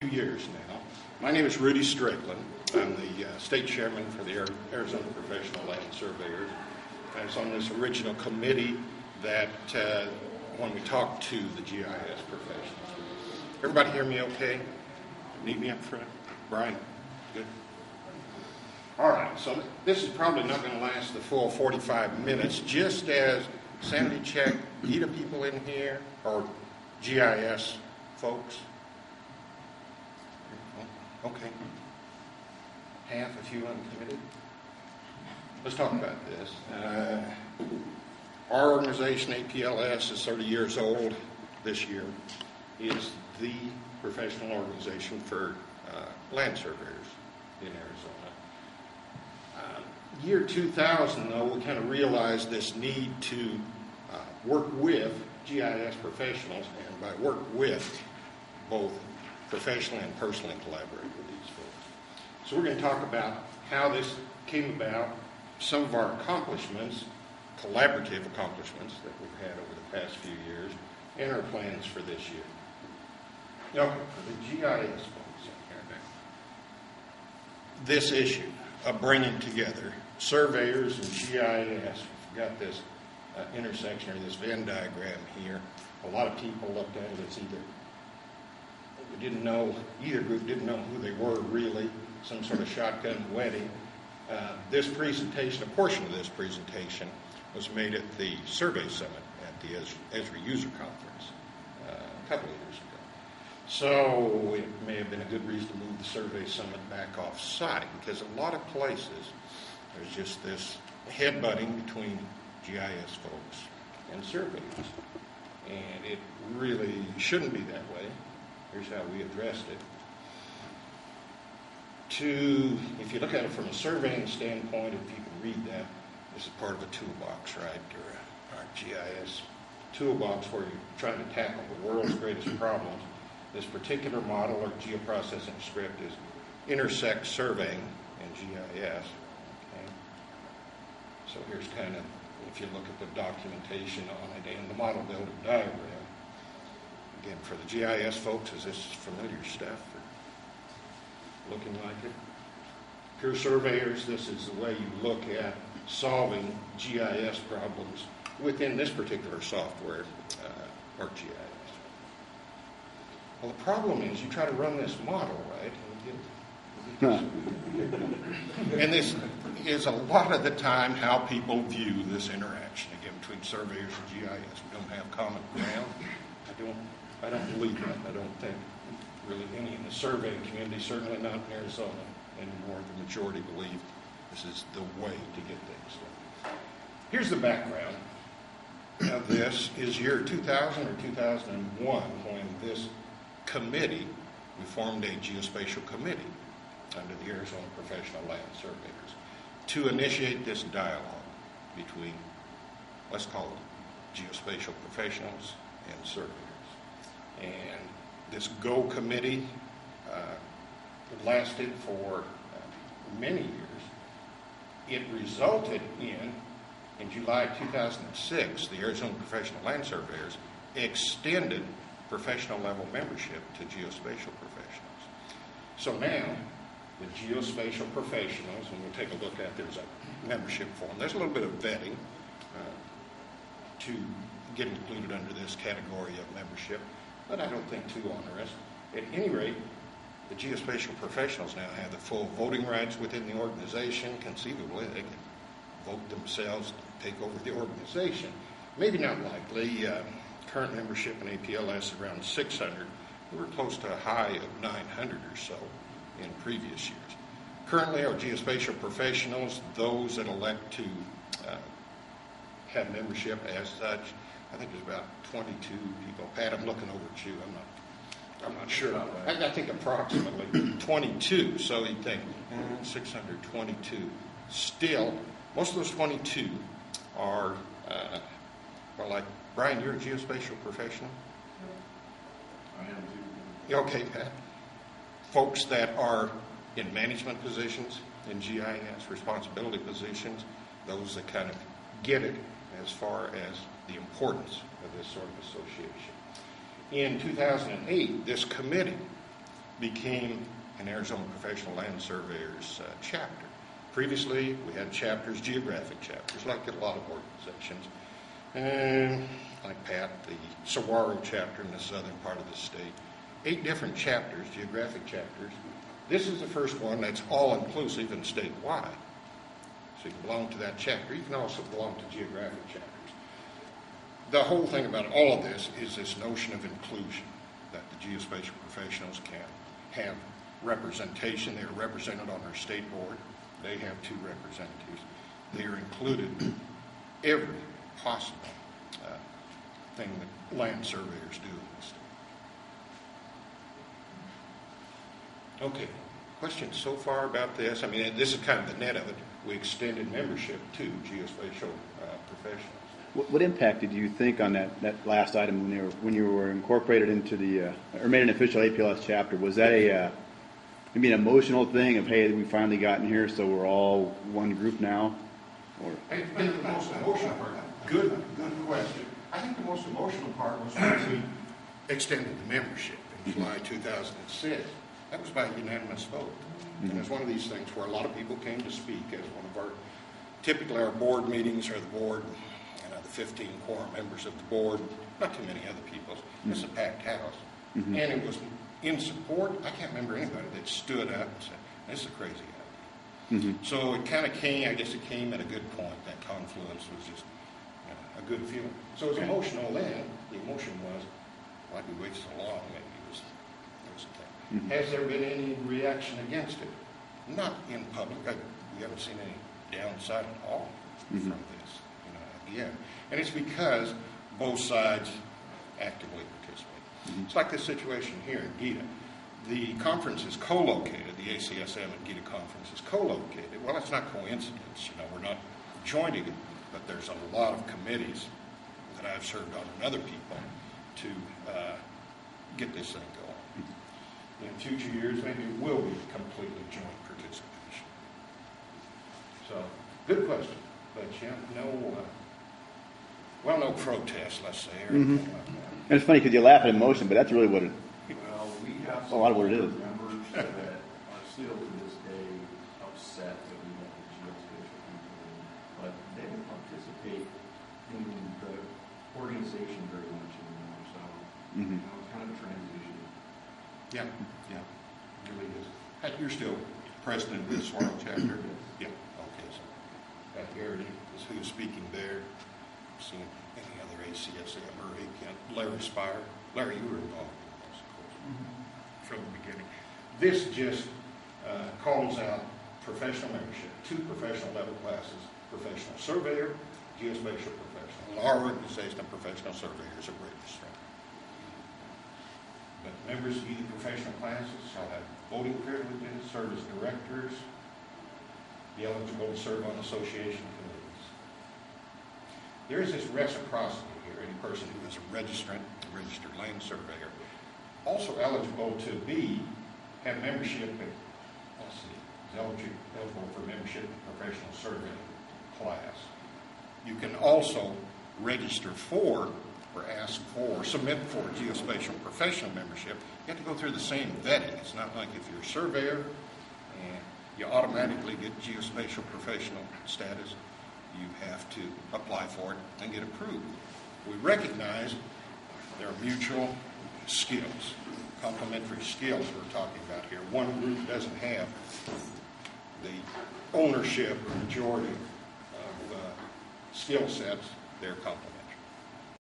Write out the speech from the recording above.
Years now. My name is Rudy Stricklan. I'm the state chairman for the Arizona Professional Land Surveyors. I was on this original committee that when we talked to the GIS professionals. Everybody hear me okay? Need me up front? Brian? Good? All right, so this is probably not going to last the full 45 minutes. Just as sanity check, GITA people in here, or GIS folks? Okay. Half, a few uncommitted. Let's talk about this. Our organization, APLS, is 30 years old this year. Is the professional organization for land surveyors in Arizona. Year 2000, though, we kind of realized this need to work with GIS professionals, and by work with, both professionally and personally collaborate with these folks. So we're going to talk about how this came about, some of our accomplishments, collaborative accomplishments that we've had over the past few years, and our plans for this year. Okay, for the GIS folks in here now. This issue of bringing together surveyors and GIS, we've got this intersection or this Venn diagram here. A lot of people looked at it as either group didn't know who they were really, some sort of shotgun wedding. This presentation, a portion of this presentation, was made at the Survey Summit at the Esri User Conference a couple of years ago. So it may have been a good reason to move the Survey Summit back off site, because a lot of places there's just this headbutting between GIS folks and surveyors. And it really shouldn't be that way. Here's how we addressed it. If you look at it from a surveying standpoint, if you can read that, this is part of a toolbox, right? Or our GIS toolbox where you're trying to tackle the world's greatest problems. This particular model or geoprocessing script is intersect surveying and GIS. Okay? So here's kind of, if you look at the documentation on it and the model builder diagram. Again, for the GIS folks, is this familiar stuff? Or looking like it? Pure surveyors, this is the way you look at solving GIS problems within this particular software, or GIS. Well, the problem is you try to run this model, right? And this is a lot of the time how people view this interaction, again, between surveyors and GIS. We don't have common ground. I don't believe that. I don't think really any in the surveying community, certainly not in Arizona anymore. The majority believe this is the way to get things done. Here's the background of this. Is year 2000 or 2001 when this committee, we formed a geospatial committee under the Arizona Professional Land Surveyors to initiate this dialogue between, let's call them, geospatial professionals and surveyors. And this GO committee lasted for many years. It resulted in July 2006, the Arizona Professional Land Surveyors extended professional level membership to geospatial professionals. So now, the geospatial professionals, and we'll take a look at, there's a membership form. There's a little bit of vetting to get included under this category of membership, but I don't think too onerous. At any rate, the geospatial professionals now have the full voting rights within the organization. Conceivably, they can vote themselves to take over the organization. Maybe not likely. Current membership in APLS is around 600. We were close to a high of 900 or so in previous years. Currently, our geospatial professionals, those that elect to have membership as such, I think there's about 22 people. Pat, I'm looking over at you. I'm not sure. I think approximately 22. So you think 622. Still, most of those 22 are, well, like, Brian, you're a geospatial professional? I am too. Okay, Pat. Folks that are in management positions, in GIS responsibility positions, those that kind of get it as far as the importance of this sort of association. In 2008, this committee became an Arizona Professional Land Surveyors chapter. Previously, we had chapters, geographic chapters, like a lot of organizations. Like Pat, the Saguaro chapter in the southern part of the state. 8 different chapters, geographic chapters. This is the first one that's all-inclusive and statewide. So you can belong to that chapter. You can also belong to geographic chapters. The whole thing about all of this is this notion of inclusion, that the geospatial professionals can have representation. They're represented on our state board. They have 2 representatives. They are included in every possible thing that land surveyors do in the state. Okay, questions so far about this? I mean, this is kind of the net of it. We extended membership to geospatial professionals. What impact did you think on that last item when you were incorporated into the or made an official APLS chapter? Was that maybe an emotional thing of, hey, we finally gotten here, so we're all one group now? Or I think the most emotional part. Good question. I think the most emotional part was when we extended the membership in July 2006. That was by unanimous vote. And it's one of these things where a lot of people came to speak as one of our, typically our board meetings are the board, the 15 quorum members of the board, not too many other people. It's a packed house. And it was in support. I can't remember anybody that stood up and said, this is a crazy idea. So it kind of came, I guess it came at a good point. That confluence was just a good feeling. So it was emotional then. The emotion was, why did we wait so long? Maybe it was a thing. Has there been any reaction against it? Not in public. We haven't seen any downside at all from this. Again. And it's because both sides actively participate. It's like this situation here in GITA. The conference is co-located, the ACSM and GITA conference is co-located. Well, it's not coincidence, we're not joining it, but there's a lot of committees that I've served on and other people to get this thing going. In future years, maybe it will be completely joint participation. So, good question, but no protest, let's say, or anything like that. And it's funny because you laugh at emotion, but that's really what it. Well, we have a lot of what it is. Members that are still to this day upset that we have the geospatial people, but they don't participate in the organization very much anymore. So it's kind of a transition. Yeah, it really is. You're still president of the Saguaro chapter? Yeah. Okay, so Pat Garrity is who's speaking there. Seen any other ACSM or Larry Spire. Larry, you were involved in this, of course, from the beginning. This just calls out professional membership, 2 professional level classes, professional surveyor, geospatial professional. Our organization of professional surveyors are registered. But members of either professional classes shall have voting privileges, serve as directors, be eligible to serve on association committees. There is this reciprocity here. Any person who is a registered land surveyor, also eligible to have membership is eligible for membership in professional surveying class. You can also register for, or ask for, submit for geospatial professional membership. You have to go through the same vetting. It's not like if you're a surveyor and you automatically get geospatial professional status. You have to apply for it and get approved. We recognize there are mutual skills, complementary skills we're talking about here. One group doesn't have the ownership or majority of skill sets. They're complementary.